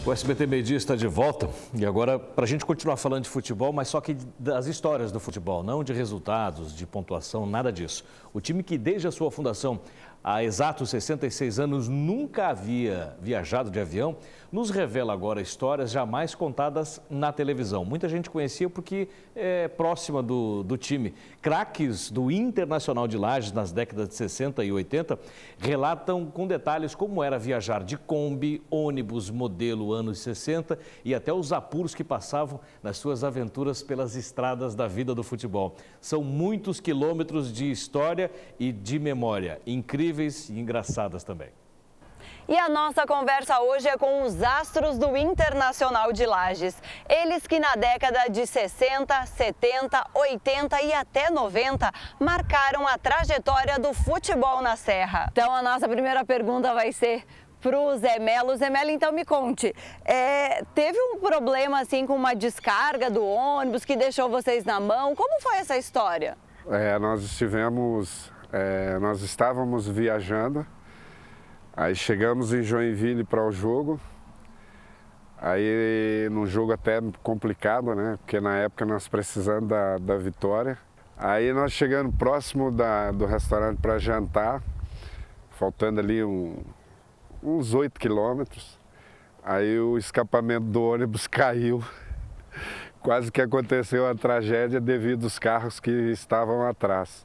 O SBT Meio Dia está de volta e agora para a gente continuar falando de futebol, mas só que das histórias do futebol, não de resultados, de pontuação, nada disso. O time que desde a sua fundação há exatos 66 anos nunca havia viajado de avião, nos revela agora histórias jamais contadas na televisão. Muita gente conhecia porque é próxima do time. Craques do Internacional de Lages nas décadas de 60 e 80 relatam com detalhes como era viajar de Kombi, ônibus modelo anos 60 e até os apuros que passavam nas suas aventuras pelas estradas da vida do futebol. São muitos quilômetros de história e de memória, incríveis e engraçadas também. E a nossa conversa hoje é com os astros do Internacional de Lages. Eles que na década de 60, 70, 80 e até 90 marcaram a trajetória do futebol na Serra. Então a nossa primeira pergunta vai ser para o Zé Melo. Zé Melo, então me conte, teve um problema assim com uma descarga do ônibus que deixou vocês na mão? Como foi essa história? Nós estávamos viajando. Aí chegamos em Joinville para o jogo, aí num jogo até complicado, né? Porque na época nós precisamos da vitória. Aí nós chegando próximo do restaurante para jantar, faltando ali uns 8 quilômetros, aí o escapamento do ônibus caiu. Quase que aconteceu uma tragédia devido aos carros que estavam atrás.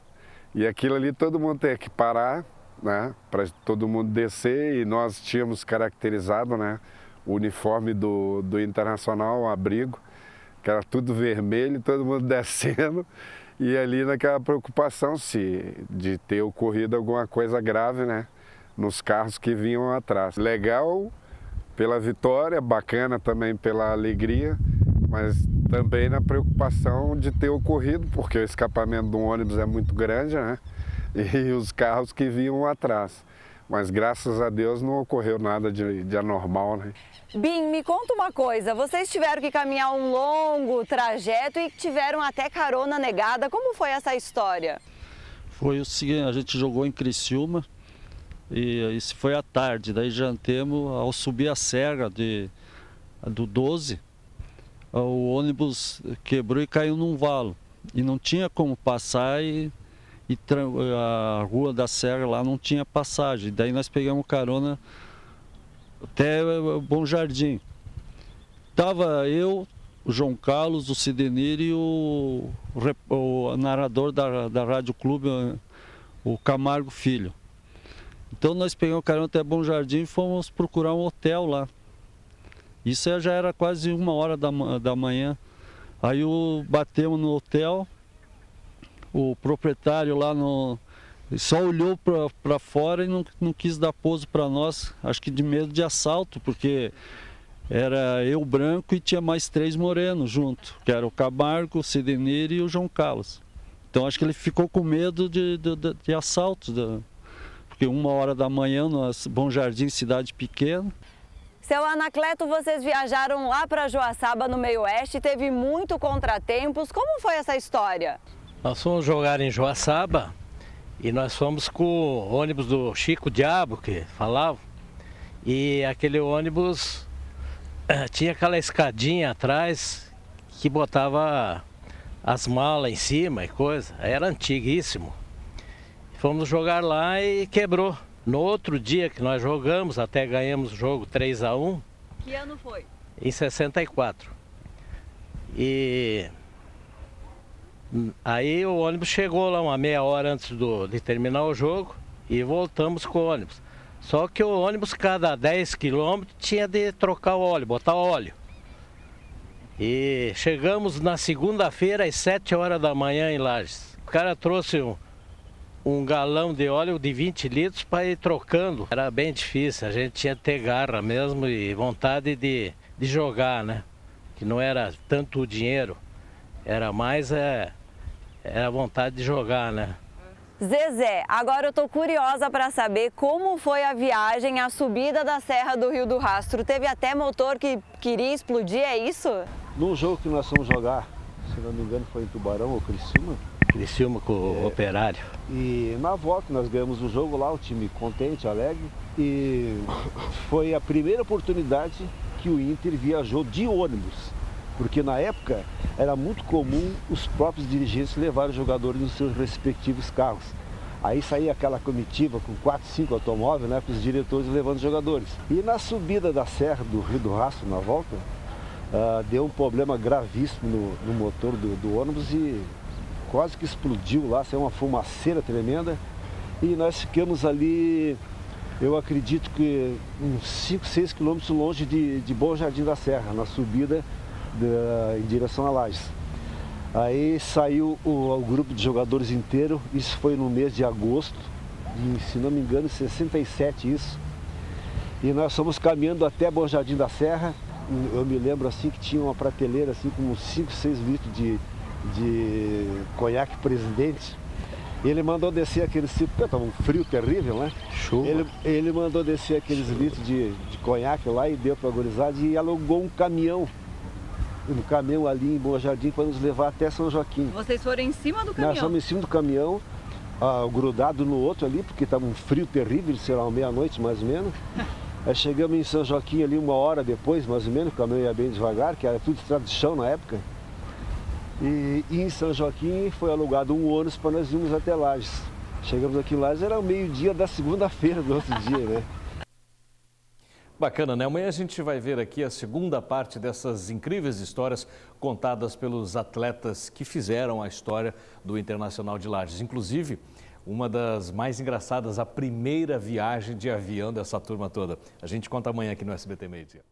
E aquilo ali todo mundo teve que parar, né, para todo mundo descer, e nós tínhamos caracterizado, né, o uniforme do Internacional, o abrigo, que era tudo vermelho, todo mundo descendo, e ali naquela preocupação de ter ocorrido alguma coisa grave, né, nos carros que vinham atrás. Legal pela vitória, bacana também pela alegria, mas também na preocupação de ter ocorrido, porque o escapamento de um ônibus é muito grande, né? E os carros que vinham atrás. Mas graças a Deus não ocorreu nada de anormal, né? Bim, me conta uma coisa, vocês tiveram que caminhar um longo trajeto e tiveram até carona negada, como foi essa história? Foi o seguinte, a gente jogou em Criciúma e isso foi à tarde, daí jantemos, ao subir a serra do 12, o ônibus quebrou e caiu num valo e não tinha como passar e a rua da Serra lá não tinha passagem. Daí nós pegamos carona até Bom Jardim. Tava eu, o João Carlos, o Sidenir e o narrador da Rádio Clube, o Camargo Filho. Então nós pegamos carona até Bom Jardim e fomos procurar um hotel lá. Isso já era quase 1h da manhã. Aí batemos no hotel. O proprietário lá só olhou para fora e não quis dar pouso para nós, acho que de medo de assalto, porque era eu branco e tinha mais 3 morenos junto, que era o Camargo, o Sidenir e o João Carlos. Então acho que ele ficou com medo de assaltos, porque 1h da manhã, no Bom Jardim, cidade pequena. Seu Anacleto, vocês viajaram lá para Joaçaba, no meio oeste, teve muito contratempos, como foi essa história? Nós fomos jogar em Joaçaba e nós fomos com o ônibus do Chico Diabo, que falava, e aquele ônibus tinha aquela escadinha atrás que botava as malas em cima e coisa, era antiguíssimo. Fomos jogar lá e quebrou. No outro dia que nós jogamos, até ganhamos o jogo 3-1. Que ano foi? Em 64. E aí o ônibus chegou lá uma meia hora antes de terminar o jogo e voltamos com o ônibus. Só que o ônibus, cada 10 quilômetros, tinha de trocar o óleo, botar óleo. E chegamos na segunda-feira às 7h da manhã em Lages. O cara trouxe um galão de óleo de 20 litros para ir trocando. Era bem difícil, a gente tinha que ter garra mesmo e vontade de jogar, né? Que não era tanto o dinheiro, era mais era a vontade de jogar, né? Zezé, agora eu tô curiosa para saber como foi a viagem, a subida da Serra do Rio do Rastro. Teve até motor que queria explodir, é isso? No jogo que nós fomos jogar, se não me engano foi em Tubarão ou Criciúma. Criciúma com o Operário. E na volta nós ganhamos o jogo lá, o time contente, alegre. E foi a primeira oportunidade que o Inter viajou de ônibus, porque na época era muito comum os próprios dirigentes levarem os jogadores nos seus respectivos carros. Aí saía aquela comitiva com 4, 5 automóveis, né, com os diretores levando os jogadores. E na subida da serra do Rio do Rastro, na volta, deu um problema gravíssimo no motor do ônibus e quase que explodiu lá, saiu uma fumaceira tremenda. E nós ficamos ali, eu acredito que uns 5, 6 quilômetros longe de Bom Jardim da Serra, na subida em direção a Lages. Aí saiu o grupo de jogadores inteiro, isso foi no mês de agosto, se não me engano, 67 isso. E nós fomos caminhando até Bom Jardim da Serra. Eu me lembro assim que tinha uma prateleira assim com uns 5, 6 litros de conhaque Presidente. Ele mandou descer aqueles, porque estava um frio terrível, né? Chuva. Ele mandou descer aqueles litros de conhaque lá e deu para a gurizada e alugou um caminhão ali em Bom Jardim para nos levar até São Joaquim. Vocês foram em cima do caminhão? Nós fomos em cima do caminhão, grudado no outro ali, porque estava um frio terrível, sei lá, meia-noite mais ou menos. Aí chegamos em São Joaquim ali 1 hora depois, mais ou menos, o caminhão ia bem devagar, que era tudo estrada de chão na época. E em São Joaquim foi alugado um ônibus para nós irmos até Lages. Chegamos aqui em Lages, era o meio-dia da segunda-feira do outro dia, né? Bacana, né? Amanhã a gente vai ver aqui a segunda parte dessas incríveis histórias contadas pelos atletas que fizeram a história do Internacional de Lages. Inclusive, uma das mais engraçadas, a primeira viagem de avião dessa turma toda. A gente conta amanhã aqui no SBT Meio Dia.